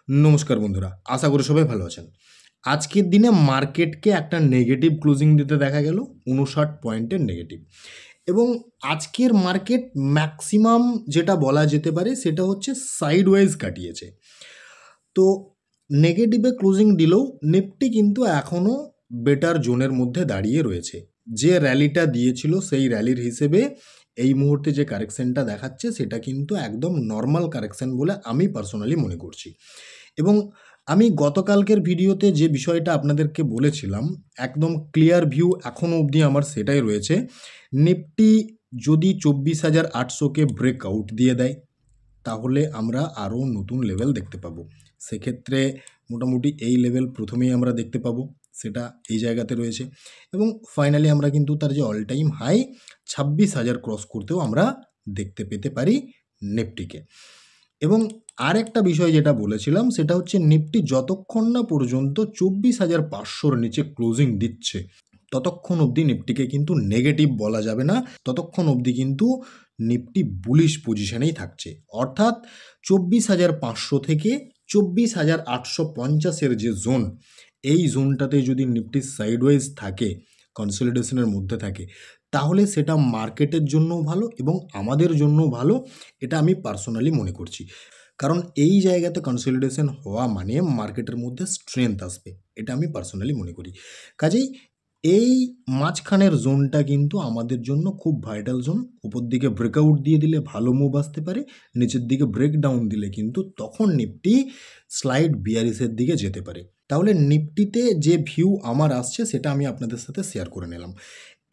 নমস্কার বন্ধুরা, আশা করি সবাই ভালো আছেন। আজকের দিনে মার্কেটকে একটা নেগেটিভ ক্লোজিং দিতে দেখা গেল 59 পয়েন্টের নেগেটিভ। এবং আজকের মার্কেট ম্যাক্সিমাম যেটা বলা যেতে পারে সেটা হচ্ছে সাইডওয়াইজ কাটিয়েছে। তো নেগেটিভে ক্লোজিং দিলেও নিফটি কিন্তু এখনও বেটার জোনের মধ্যে দাঁড়িয়ে রয়েছে। যে র্যালিটা দিয়েছিল সেই র্যালির হিসেবে এই মুহূর্তে যে কারেকশনটা দেখাচ্ছে সেটা কিন্তু একদম নর্মাল কারেকশন বলে আমি পার্সোনালি মনে করছি। এবং আমি গতকালকের ভিডিওতে যে বিষয়টা আপনাদেরকে বলেছিলাম, একদম ক্লিয়ার ভিউ এখনও অবধি আমার সেটাই রয়েছে। নিফটি যদি 24,800কে ব্রেকআউট দিয়ে দেয় তাহলে আমরা আরও নতুন লেভেল দেখতে পাবো। সেক্ষেত্রে মোটামুটি এই লেভেল প্রথমেই আমরা দেখতে পাবো, সেটা এই জায়গাতে রয়েছে। এবং ফাইনালি আমরা কিন্তু তার যে অল টাইম হাই 26,000 ক্রস করতেও আমরা দেখতে পেতে পারি নিফটিকে। এবং আর একটা বিষয় যেটা বলেছিলাম সেটা হচ্ছে নিফটি যতক্ষণ না পর্যন্ত 24,500-র নিচে ক্লোজিং দিচ্ছে ততক্ষণ অবধি নিফটিকে কিন্তু নেগেটিভ বলা যাবে না, ততক্ষণ অবধি কিন্তু নিফটি বুলিশ পজিশনেই থাকছে। অর্থাৎ 24,500 থেকে 24,850-এর যে জোন, এই জোনটাতে যদি নিফটি সাইডওয়াইজ থাকে, কনসলিডেশনের মধ্যে থাকে, তাহলে সেটা মার্কেটের জন্যও ভালো এবং আমাদের জন্যও ভালো, এটা আমি পার্সোনালি মনে করছি। কারণ এই জায়গাতে কনসলিডেশন হওয়া মানে মার্কেটের মধ্যে স্ট্রেংথ আসবে, এটা আমি পার্সোনালি মনে করি। কাজেই এই মাঝখানের জোনটা কিন্তু আমাদের জন্য খুব ভাইটাল জোন। উপর দিকে ব্রেকআউট দিয়ে দিলে ভালো মুভ আসতে পারে, নিচের দিকে ব্রেকডাউন দিলে কিন্তু তখন নিফটি স্লাইড বিয়ারিসের দিকে যেতে পারে। তাহলে নিফটিতে যে ভিউ আমার আসছে সেটা আমি আপনাদের সাথে শেয়ার করে নিলাম।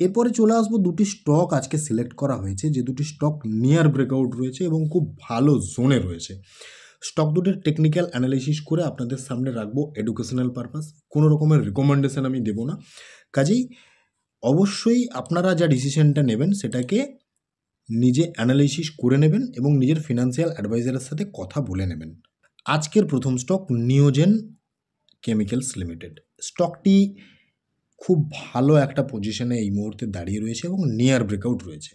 এরপরে চলে আসবো দুটি স্টক আজকে সিলেক্ট করা হয়েছে, যে দুটি স্টক নিয়ার ব্রেকআউট রয়েছে এবং খুব ভালো জোনে রয়েছে। স্টক দুটির টেকনিক্যাল অ্যানালিসিস করে আপনাদের সামনে রাখবো এডুকেশনাল পারপাস, কোনো রকমের রিকমেন্ডেশন আমি দেবো না। কাজেই অবশ্যই আপনারা যা ডিসিশনটা নেবেন সেটাকে নিজে অ্যানালাইসিস করে নেবেন এবং নিজের ফিনান্সিয়াল অ্যাডভাইজারের সাথে কথা বলে নেবেন। আজকের প্রথম স্টক নিওজেন কেমিক্যালস লিমিটেড। স্টকটি খুব ভালো একটা পজিশনে এই মুহূর্তে দাঁড়িয়ে রয়েছে এবং নিয়ার ব্রেকআউট রয়েছে।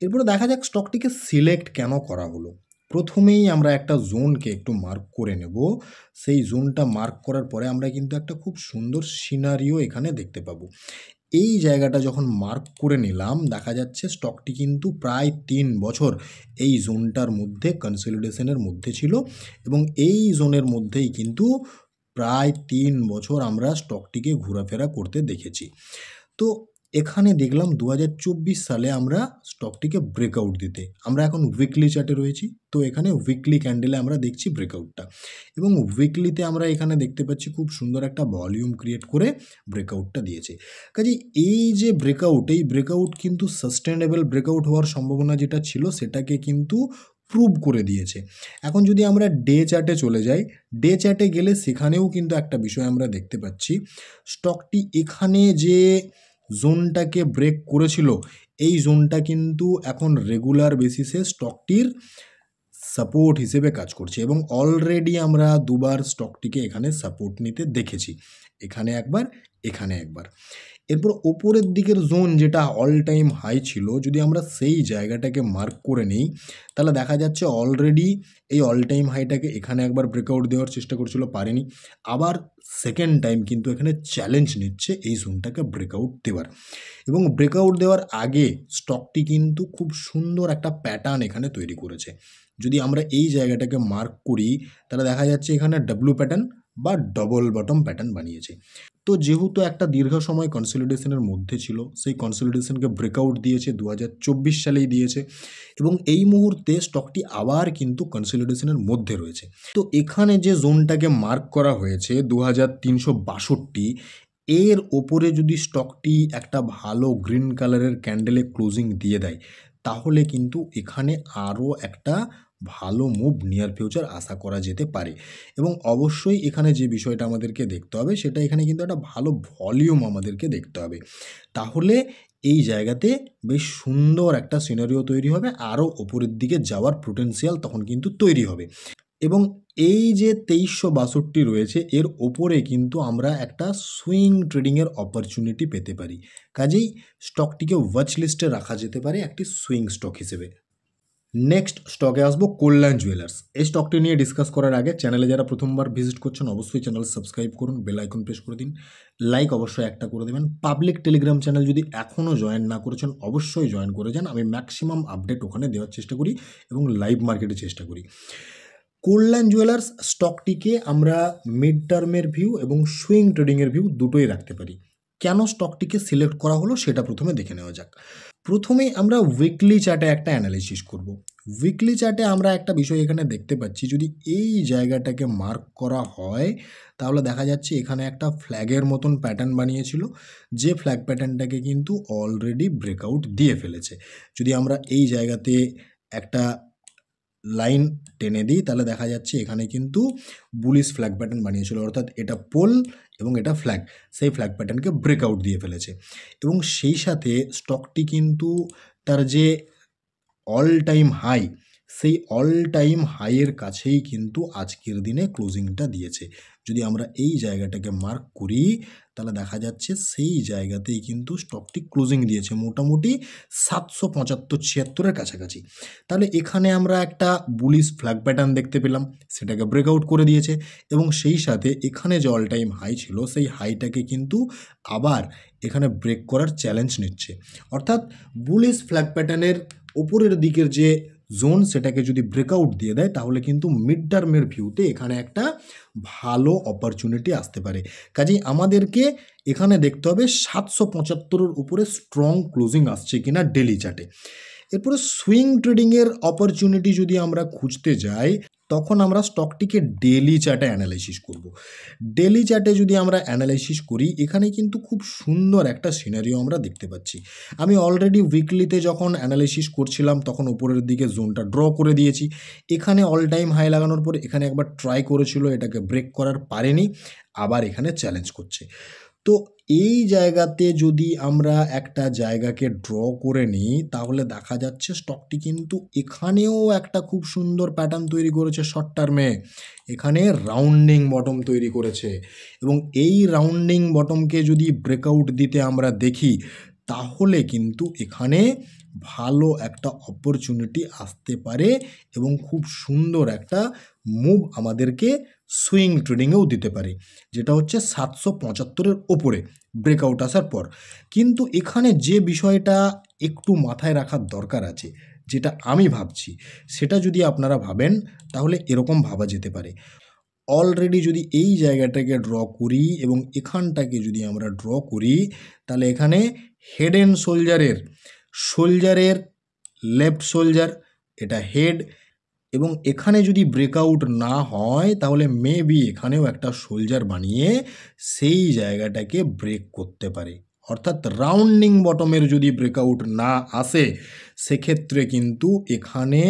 এরপরে দেখা যাক স্টকটিকে সিলেক্ট কেন করা হলো। প্রথমেই আমরা একটা জোনকে একটু মার্ক করে নেব। সেই জোনটা মার্ক করার পরে আমরা কিন্তু একটা খুব সুন্দর সিনারিও এখানে দেখতে পাবো। এই জায়গাটা যখন মার্ক করে নিলাম, দেখা যাচ্ছে স্টকটি কিন্তু প্রায় 3 বছর এই জোনটার মধ্যে কনসলিডেশনের মধ্যে ছিল এবং এই জোনের মধ্যেই কিন্তু প্রায় 3 বছর আমরা স্টকটিকে ঘোরাফেরা করতে দেখেছি। তো এখানে দেখলাম 2024 সালে আমরা স্টকটিকে ব্রেকআউট দিতে, আমরা এখন উইকলি চার্টে রয়েছি, তো এখানে উইকলি ক্যান্ডেলে আমরা দেখছি ব্রেকআউটটা এবং উইকলিতে আমরা এখানে দেখতে পাচ্ছি খুব সুন্দর একটা ভলিউম ক্রিয়েট করে ব্রেকআউটটা দিয়েছে। কাজে এই যে ব্রেকআউট, এই ব্রেকআউট কিন্তু সাস্টেনেবল ব্রেকআউট হওয়ার সম্ভাবনা যেটা ছিল সেটাকে কিন্তু প্রুভ করে দিয়েছে। এখন যদি আমরা ডে চার্টে চলে যাই, ডে চার্টে গেলে সেখানেও কিন্তু একটা বিষয় আমরা দেখতে পাচ্ছি, স্টকটি এখানে যে জোনটাকে ব্রেক করেছিল এই জোনটা কিন্তু এখন রেগুলার বেসিসে স্টকটির সাপোর্ট হিসেবে কাজ করছে এবং অলরেডি আমরা দুবার স্টকটিকে এখানে সাপোর্ট নিতে দেখেছি, এখানে একবার, এখানে একবার। এরপর ওপরের দিকের জোন যেটা অল টাইম হাই ছিল, যদি আমরা সেই জায়গাটাকে মার্ক করে নিই তাহলে দেখা যাচ্ছে অলরেডি এই অল টাইম হাইটাকে এখানে একবার ব্রেকআউট দেওয়ার চেষ্টা করছিল, পারেনি। আবার সেকেন্ড টাইম কিন্তু এখানে চ্যালেঞ্জ নিচ্ছে এই জোনটাকে ব্রেকআউট দেওয়ার এবং ব্রেকআউট দেওয়ার আগে স্টকটি কিন্তু খুব সুন্দর একটা প্যাটার্ন এখানে তৈরি করেছে। যদি আমরা এই জায়গাটাকে মার্ক করি তাহলে দেখা যাচ্ছে এখানে ডাব্লু প্যাটার্ন বা ডবল বটম প্যাটার্ন বানিয়েছে। তো যেহেতু একটা দীর্ঘ সময় কনসলিডেশনের মধ্যে ছিল, সেই কনসলিডেশনকে ব্রেকআউট দিয়েছে 2024 সালেই দিয়েছে এবং এই মুহূর্তে স্টকটি আবার কিন্তু কনসলিডেশনের মধ্যে রয়েছে। তো এখানে যে জোনটাকে মার্ক করা হয়েছে 2362, এর ওপরে যদি স্টকটি একটা ভালো গ্রিন কালারের ক্যান্ডেলে ক্লোজিং দিয়ে দেয় তাহলে কিন্তু এখানে আরও একটা ভালো মুভ নিয়ার ফিউচার আশা করা যেতে পারে। এবং অবশ্যই এখানে যে বিষয়টা আমাদেরকে দেখতে হবে সেটা এখানে কিন্তু একটা ভালো ভলিউম আমাদেরকে দেখতে হবে, তাহলে এই জায়গাতে বেশ সুন্দর একটা সিনারিও তৈরি হবে, আরও ওপরের দিকে যাওয়ার পোটেনশিয়াল তখন কিন্তু তৈরি হবে। এবং এই যে 2362 রয়েছে এর ওপরে কিন্তু আমরা একটা সুইং ট্রেডিংয়ের অপরচুনিটি পেতে পারি। কাজেই স্টকটিকে ওয়াচ লিস্টে রাখা যেতে পারে একটি সুইং স্টক হিসেবে। নেক্সট স্টকে আসবো কল্যাণ জুয়েলার্স। এই স্টকটি নিয়ে ডিসকাস করার আগে চ্যানেলে যারা প্রথমবার ভিজিট করছেন অবশ্যই চ্যানেল সাবস্ক্রাইব করুন, বেল আইকন প্রেস করে দিন, লাইক অবশ্যই একটা করে দেবেন। পাবলিক টেলিগ্রাম চ্যানেল যদি এখনও জয়েন না করেছেন অবশ্যই জয়েন করে যান, আমি ম্যাক্সিমাম আপডেট ওখানে দেওয়ার চেষ্টা করি এবং লাইভ মার্কেটের চেষ্টা করি। কল্যাণ জুয়েলার্স স্টকটিকে আমরা মিড টার্মের ভিউ এবং সুইং ট্রেডিংয়ের ভিউ দুটোই রাখতে পারি। কেন স্টকটিকে সিলেক্ট করা হলো সেটা প্রথমে দেখে নেওয়া যাক। প্রথমেই আমরা উইকলি চার্টে একটা অ্যানালিসিস করব। উইকলি চার্টে আমরা একটা বিষয় এখানে দেখতে পাচ্ছি, যদি এই জায়গাটাকে মার্ক করা হয় তাহলে দেখা যাচ্ছে এখানে একটা ফ্ল্যাগের মতন প্যাটার্ন বানিয়েছিল, যে ফ্ল্যাগ প্যাটার্নটাকে কিন্তু অলরেডি ব্রেকআউট দিয়ে ফেলেছে। যদি আমরা এই জায়গাতে একটা লাইন টেনে দিই তাহলে দেখা যাচ্ছে এখানে কিন্তু বুলিশ ফ্ল্যাগ প্যাটার্ন বানিয়েছিল, অর্থাৎ এটা পোল এবং এটা ফ্ল্যাগ, সেই ফ্ল্যাগ প্যাটার্নকে ব্রেকআউট দিয়ে ফেলেছে এবং সেই সাথে স্টকটি কিন্তু তার যে অল টাইম হাই, সেই অল টাইম হাইয়ের কাছেই কিন্তু আজকের দিনে ক্লোজিংটা দিয়েছে। যদি আমরা এই জায়গাটাকে মার্ক করি তাহলে দেখা যাচ্ছে সেই জায়গাতেই কিন্তু স্টকটি ক্লোজিং দিয়েছে মোটামুটি 775-76-এর কাছাকাছি। তাহলে এখানে আমরা একটা বুলিশ ফ্ল্যাগ প্যাটার্ন দেখতে পেলাম, সেটাকে ব্রেকআউট করে দিয়েছে এবং সেই সাথে এখানে যে অল টাইম হাই ছিল সেই হাইটাকে কিন্তু আবার এখানে ব্রেক করার চ্যালেঞ্জ নিচ্ছে। অর্থাৎ বুলিশ ফ্ল্যাগ প্যাটার্নের ওপরের দিকের যে জোন সেটাকে যদি ব্রেকআউট দিয়ে দেয় তাহলে কিন্তু মিড টার্মের ভিউতে এখানে একটা ভালো অপরচুনিটি আসতে পারে। কাজেই আমাদেরকে এখানে দেখতে হবে 775-এর উপরে স্ট্রং ক্লোজিং আসছে কিনা ডেলি চার্টে। এরপরে সুইং ট্রেডিংয়ের অপরচুনিটি যদি আমরা খুঁজতে যাই তখন আমরা স্টকটিকে ডেলি চার্টে অ্যানালাইসিস করব। ডেলি চার্টে যদি আমরা অ্যানালাইসিস করি এখানে কিন্তু খুব সুন্দর একটা সিনারিও আমরা দেখতে পাচ্ছি। আমি অলরেডি উইকলিতে যখন অ্যানালাইসিস করছিলাম তখন উপরের দিকে জোনটা ড্র করে দিয়েছি। এখানে অল টাইম হাই লাগানোর পর এখানে একবার ট্রাই করেছিল, এটাকে ব্রেক করার পারেনি, আবার এখানে চ্যালেঞ্জ করছে। তো এই জায়গাতে যদি আমরা একটা জায়গাকে ড্র করে নিই তাহলে দেখা যাচ্ছে স্টকটি কিন্তু এখানেও একটা খুব সুন্দর প্যাটার্ন তৈরি করেছে শর্ট টার্মে, এখানে রাউন্ডিং বটম তৈরি করেছে এবং এই রাউন্ডিং বটমকে যদি ব্রেকআউট দিতে আমরা দেখি তাহলে কিন্তু এখানে ভালো একটা অপরচুনিটি আসতে পারে এবং খুব সুন্দর একটা মুভ আমাদেরকে সুইং ট্রেডিংয়েও দিতে পারে, যেটা হচ্ছে 775-এর ওপরে ব্রেকআউট আসার পর। কিন্তু এখানে যে বিষয়টা একটু মাথায় রাখার দরকার আছে, যেটা আমি ভাবছি সেটা যদি আপনারা ভাবেন তাহলে এরকম ভাবা যেতে পারে। অলরেডি যদি এই জায়গাটাকে ড্র করি এবং এখানটাকে যদি আমরা ড্র করি তাহলে এখানে হেড অ্যান্ড শোল্ডারের লেফট শোল্ডার, এটা হেড, এবং এখানে যদি ব্রেকআউট না হয় তাহলে মেবি এখানেও একটা শোল্ডার বানিয়ে সেই জায়গাটাকে ব্রেক করতে পারে। অর্থাৎ রাউন্ডিং বটমের যদি ব্রেকআউট না আসে সেক্ষেত্রে কিন্তু এখানে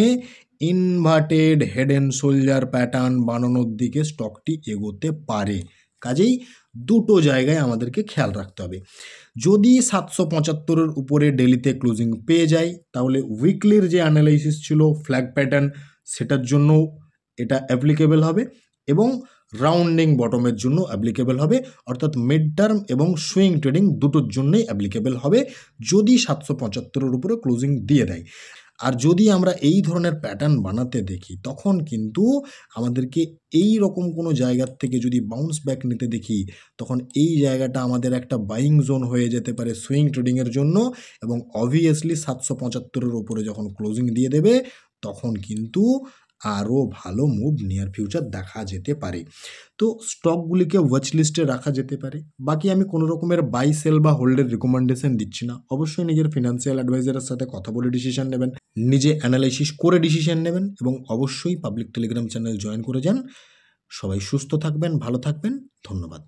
inverted head and shoulder pattern বানানোর দিকে স্টকটি এগোতে পারে। কাজেই দুটো জায়গায় আমাদেরকে খেয়াল রাখতে হবে। যদি 775-এর উপরে ডেলিতে ক্লোজিং পেয়ে যায় তাহলে উইকলির যে অ্যানালাইসিস ছিল ফ্ল্যাগ প্যাটার্ন সেটার জন্য এটা অ্যাপ্লিকেবল হবে এবং রাউন্ডিং বটমের জন্য অ্যাপ্লিকেবল হবে, অর্থাৎ মিড টার্ম এবং সুইং ট্রেডিং দুটোর জন্যই অ্যাপ্লিকেবল হবে যদি 775-এর উপরে ক্লোজিং দিয়ে দেয়। আর যদি আমরা এই ধরনের প্যাটার্ন বানাতে দেখি তখন কিন্তু আমাদেরকে এই রকম কোনো জায়গার থেকে যদি বাউন্স ব্যাক নিতে দেখি তখন এই জায়গাটা আমাদের একটা বাইং জোন হয়ে যেতে পারে সুইং ট্রেডিংয়ের জন্য এবং অবভিয়াসলি 775-এর উপরে যখন ক্লোজিং দিয়ে দেবে তখন কিন্তু আরও ভালো মুভ নিয়ার ফিউচার দেখা যেতে পারে। তো স্টকগুলিকে ওয়াচ লিস্টে রাখা যেতে পারে। বাকি আমি কোনো রকমের বাই সেল বা হোল্ডের রিকমেন্ডেশন দিচ্ছি না, অবশ্যই নিজের ফিনান্সিয়াল অ্যাডভাইজারের সাথে কথা বলে ডিসিশন নেবেন, নিজে অ্যানালাইসিস করে ডিসিশন নেবেন এবং অবশ্যই পাবলিক টেলিগ্রাম চ্যানেল জয়েন করে যান। সবাই সুস্থ থাকবেন, ভালো থাকবেন, ধন্যবাদ।